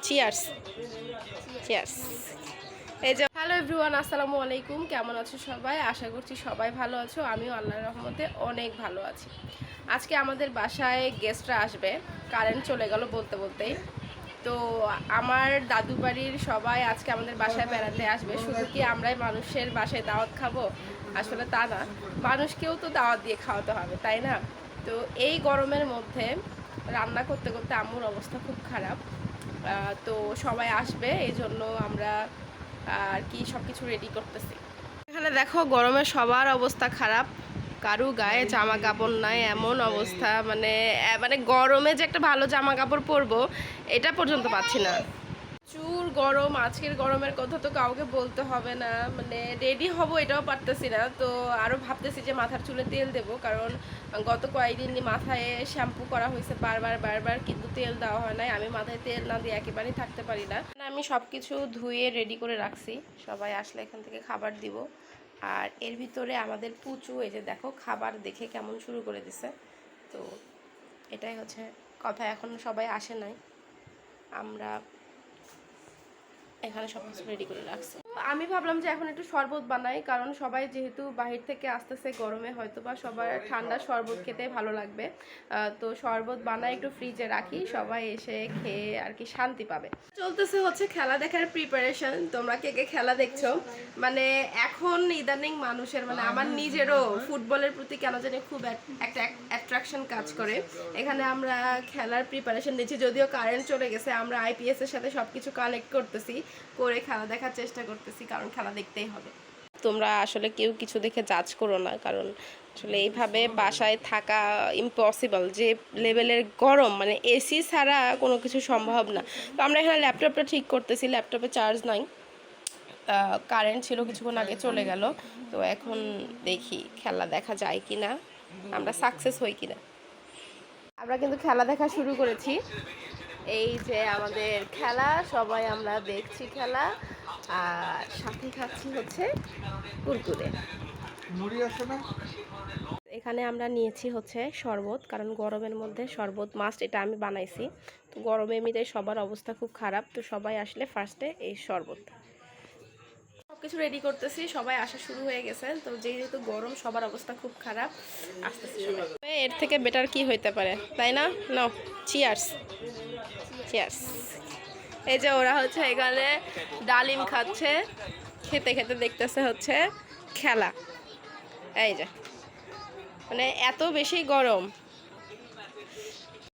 Cheers cheers. এই যে hello everyone, আসসালামু আলাইকুম। কেমন আছো সবাই? আশা করছি সবাই ভালো আছো। আমিও আল্লাহর রহমতে অনেক ভালো আছি। আজকে আমাদের বাসায় গেস্টরা আসবে, কারেন্ট চলে গেল বলতে বলতেই। তো আমার দাদু বাড়ির সবাই আজকে আমাদের বাসায় বেড়াতে আসবে। শুধু কি আমরাই মানুষের বাসায় দাওয়াত খাবো? আসলে তা না, মানুষকেও তো দাওয়াত দিয়ে খাওয়াতে হবে, তাই না? তো এই গরমের মধ্যে রান্না করতে করতে আম্মুর অবস্থা খুব খারাপ। তো সবাই আসবে, এই জন্য আমরা আর কি সব কিছু রেডি করতেছি। এখানে দেখো গরমে সবার অবস্থা খারাপ, কারু গায়ে জামা কাপড় নাই, এমন অবস্থা। মানে মানে গরমে যে একটা ভালো জামা কাপড় পরবো এটা পর্যন্ত পাচ্ছি না। প্রচুর গরম। আজকের গরমের কথা তো কাউকে বলতে হবে না, মানে রেডি হব এটাও পারতেছি না। তো আরও ভাবতেছি যে মাথার চুলে তেল দেবো, কারণ গত কয়েকদিন মাথায় শ্যাম্পু করা হয়েছে বারবার বারবার, কিন্তু তেল দেওয়া হয় নাই। আমি মাথায় তেল না দিয়ে একেবারেই থাকতে পারি না। আমি সব কিছু ধুয়ে রেডি করে রাখছি, সবাই আসলে এখান থেকে খাবার দিব। আর এর ভিতরে আমাদের পুচু এই যে দেখো খাবার দেখে কেমন শুরু করে দিছে। তো এটাই হচ্ছে কথা, এখন সবাই আসে নাই, আমরা এখানে সব কিছু রেডি করে রাখছি। আমি ভাবলাম যে এখন একটু শরবত বানাই, কারণ সবাই যেহেতু বাহির থেকে আসতেছে গরমে, হয়তো বা সবার ঠান্ডা শরবত খেতে ভালো লাগবে। তো শরবত বানাই একটু ফ্রিজে রাখি, সবাই এসে খেয়ে আর কি শান্তি পাবে। চলতেছে হচ্ছে খেলা দেখার প্রিপারেশন। তোমরা কে কে খেলা দেখছো? মানে এখন ইদানিং মানুষের, মানে আমার নিজেরও ফুটবলের প্রতি কেন জানি খুব একটা অ্যাট্রাকশন কাজ করে। এখানে আমরা খেলার প্রিপারেশন নিচ্ছি, যদিও কারেন্ট চলে গেছে। আমরা আইপিএস এর সাথে সবকিছু কানেক্ট করতেছি, করে খেলা দেখার চেষ্টা করতেছি, কারণ খেলা দেখতেই হবে। তোমরা আসলে কেউ কিছু দেখে জাজ করো না, কারণ আসলে এইভাবে বাসায় থাকা ইম্পসিবল। যে লেভেলের গরম, মানে এসি ছাড়া কোনো কিছু সম্ভব না। তো আমরা এখানে ল্যাপটপটা ঠিক করতেছি, ল্যাপটপে চার্জ নাই, কারেন্ট ছিল কিছুক্ষণ আগে চলে গেল। তো এখন দেখি খেলা দেখা যায় কি না, আমরা সাকসেস হই কি না। আমরা কিন্তু খেলা দেখা শুরু করেছি। এই যে আমাদের খেলা, সবাই আমরা দেখছি খেলা, আর সাথে খাচ্ছি হচ্ছে কুরকুরে। এখানে আমরা নিয়েছি হচ্ছে শরবত, কারণ গরমের মধ্যে শরবত মাস্ট, এটা আমি বানাইছি। তো গরমে এমনিতে সবার অবস্থা খুব খারাপ, তো সবাই আসলে ফার্স্টে এই শরবত। সবকিছু রেডি করতেছি, সবাই আসা শুরু হয়ে গেছে। তো যেহেতু গরম, সবার অবস্থা খুব খারাপ, আসতেছে সবাই। এর থেকে বেটার কি হইতে পারে, তাই না? নাও, চিয়ার্স চিয়ার্স। এই যে ওরা হচ্ছে এখানে ডালিম খাচ্ছে, খেতে খেতে দেখতেছে হচ্ছে খেলা। এই যে মানে এত বেশি গরম,